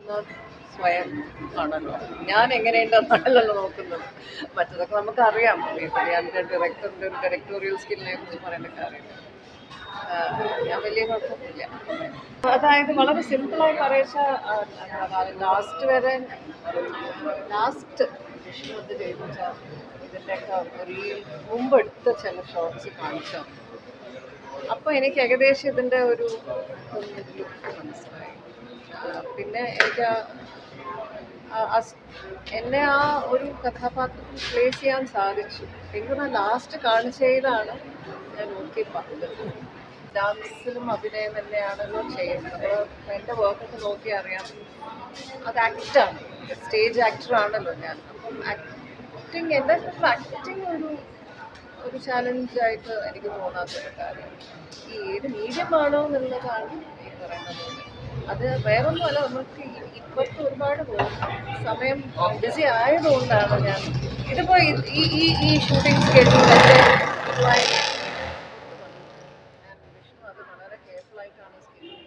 നോക്കുന്നത് സ്വയം ആണല്ലോ. ഞാൻ എങ്ങനെയുണ്ടെന്നാണല്ലോ നോക്കുന്നത്. മറ്റതൊക്കെ നമുക്കറിയാം. ഞാൻ ഡയറക്ടറിൻ്റെ ഒരു ഡയറക്ടോറിയൽ സ്കില്ലിനെ കുറിച്ച് പറയാനൊക്കെ അറിയാം. ഞാൻ വലിയ കുഴപ്പമൊന്നുമില്ല. അതായത് വളരെ സിമ്പിളായി പറയിച്ചാൽ ലാസ്റ്റ് വരെ ലാസ്റ്റ് വിഷ്ണു എന്ത് ചെയ്തു വെച്ചാൽ ഇതിൻ്റെയൊക്കെ റീൽ മുമ്പെടുത്ത ചില ഷോർട്സ് കാണിച്ചു. അപ്പോൾ എനിക്ക് ഏകദേശം ഇതിൻ്റെ ഒരു ലുക്ക് മനസ്സിലായി. പിന്നെ എനിക്ക് എന്നെ ആ ഒരു കഥാപാത്രത്തിൽ പ്ലേസ് ചെയ്യാൻ സാധിച്ചു. എനിക്ക് ലാസ്റ്റ് കാണിച്ചതിലാണ് ഞാൻ ഓക്കെ പറഞ്ഞത്. ഡാൻസിലും അഭിനയം തന്നെയാണല്ലോ ചെയ്യുന്നത്. അപ്പോൾ എൻ്റെ വർക്കൊക്കെ നോക്കി അറിയാം, അത് ആക്റ്റാണ്, സ്റ്റേജ് ആക്ടറാണല്ലോ ഞാൻ. അപ്പം ആക്ടിങ് എൻ്റെ ആക്ടിങ് ഒരു ചാലഞ്ചായിട്ട് എനിക്ക് തോന്നാത്തൊരു കാര്യം. ഈ ഏത് മീഡിയമാണോ എന്നുള്ളതാണ് ഈ പറയുന്നത്. അത് വേറൊന്നുമല്ല, നമുക്ക് ഇപ്പോഴത്തെ ഒരുപാട് സമയം ബിസി ആയതുകൊണ്ടാണ് ഞാൻ ഇതിപ്പോൾ ഈ ഷൂട്ടിംഗ് സ്കെഡ്യൂളൊക്കെ വിഷ്ണു അത് വളരെ കെയർഫുള്ളായിട്ടാണ് സ്കെഡ്യൂൾ.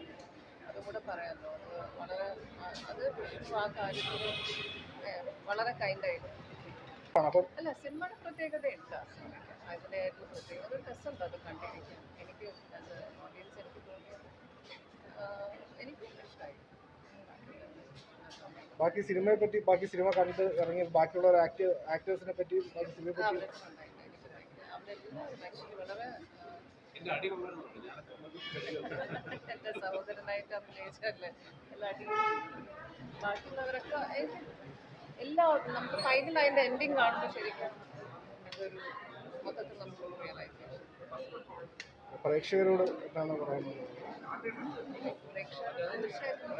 അതും കൂടെ പറയാമല്ലോ. അത് വളരെ അത് വിഷ്ണു ആ കാര്യത്തിൽ വളരെ കൈൻഡായിട്ട്. അല്ല, സിനിമയുടെ പ്രത്യേകതയുണ്ട്. അതിൻ്റെതായിട്ടുള്ള പ്രത്യേകത ഒരു രസമുണ്ട് അത് കണ്ടിരിക്കാൻ. എനിക്ക് ഓഡിയൻസ് എനിക്ക് തോന്നിയത് എനിക്കും ഇഷ്ടമായി. ബാക്കി സിനിമയെ പറ്റി, ബാക്കി സിനിമ കണ്ട് ഇറങ്ങിയ ബാക്കിയുള്ള ആക്ടേഴ്സിനെ പറ്റി, ബാക്കി സിനിമയെ പറ്റി ആക്ച്വലി വളരെ എൻ്റെ സഹോദരനായിട്ട് അഭിനയിച്ചല്ലേ എല്ലാ അടിയും. ബാക്കിയുള്ളവരൊക്കെ എല്ലാവർക്കും നമുക്ക് ഫൈനൽ അതിൻ്റെ എൻഡിങ് കാണുമ്പോൾ ശരിക്കും അതൊരു മൊത്തത്തിൽ നമ്മൾ റിയലൈസ് ചെയ്യും. പ്രേക്ഷകരോട് എന്താണ് പറയുന്നത്? പ്രേക്ഷകർ തീർച്ചയായിട്ടും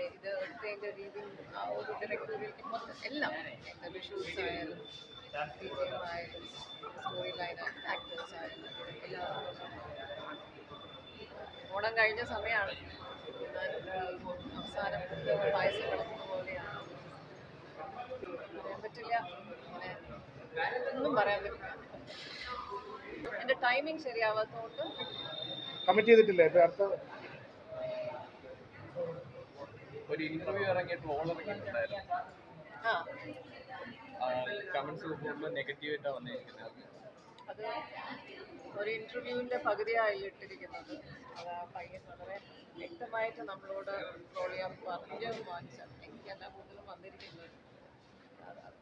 ഇത് എടുത്തതിൻ്റെ രീതിയിൽ ആ ഒരു ഡയറക്ടോറിയൽ എല്ലാം വിഷ്വൽസ് ആയാലും BGM ആയാലും സ്റ്റോറി ലൈനായാലും ആക്ടേഴ്സ് ആയാലും എല്ലാവർക്കും ഓണം കഴിഞ്ഞ സമയമാണ്. അവസാനം പായസം കിടക്കുന്ന പോലെയാണ്. പറയാൻ പറ്റില്ല, അങ്ങനെ ഒന്നും പറയാൻ പറ്റില്ല. എൻ്റെ ടൈമിങ് ശരിയാവാത്തതുകൊണ്ട് കമ്മിറ്റ് ചെയ്തിട്ടില്ല. ഇപ്പൊ അടുത്ത ഒരു ഇന്റർവ്യൂ ഇറങ്ങിയ ട്രോൾ ഇറങ്ങിയിട്ടുണ്ടായിരുന്നു. കമന്റ്സ് നെഗറ്റീവ് ആയിട്ടാണ് വന്നിരിക്കുന്നത്. അത് ഒരു ഇന്റർവ്യൂവിൻ്റെ പകുതിയായി ഇട്ടിരിക്കുന്നത്. അത് ആ പയ്യൻ വളരെ വ്യക്തമായിട്ട് നമ്മളോട് ട്രോൾ ചെയ്യാൻ പറഞ്ഞു വാങ്ങിച്ചാണ്. എനിക്കല്ല കൂടുതലും വന്നിരിക്കുന്നത്.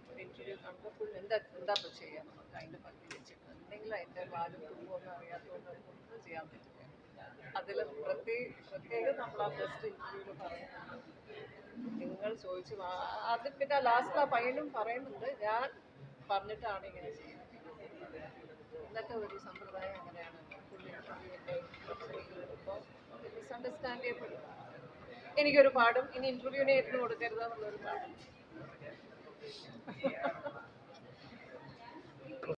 ഒരു ഇന്റർവ്യൂ കണ്ടപ്പോൾ ഫുൾ എന്താ ഇപ്പോൾ ചെയ്യാൻ നമുക്ക് അതിൻ്റെ പകുതി വെച്ചിട്ട് എന്തെങ്കിലും അതിൻ്റെ വാലും തുമ്പൊന്നും അറിയാത്തതുകൊണ്ട് ഒന്നും ചെയ്യാൻ പറ്റില്ല. അതിൽ പ്രത്യേകം നമ്മൾ ആ ഫസ്റ്റ് ഇന്റർവ്യൂവിൽ പറയുന്നുണ്ട്, നിങ്ങൾ ചോദിച്ചു അത് പിന്നെ ലാസ്റ്റ് ആ പയ്യനും പറയുന്നുണ്ട്, ഞാൻ പറഞ്ഞിട്ടാണ് ഇങ്ങനെ ചെയ്യുന്നത്. ഇന്നത്തെ ഒരു സമ്പ്രദായം അങ്ങനെയാണ്. ഫുൾ ഇന്റർവ്യൂവിൻ്റെ ഇപ്പോൾ മിസ്അണ്ടർസ്റ്റാൻഡ് ചെയ്യപ്പെടും. എനിക്കൊരു പാഠം, ഇനി ഇന്റർവ്യൂവിനെ ഇരുന്ന് കൊടുക്കരുതെന്നുള്ളൊരു പാഠം.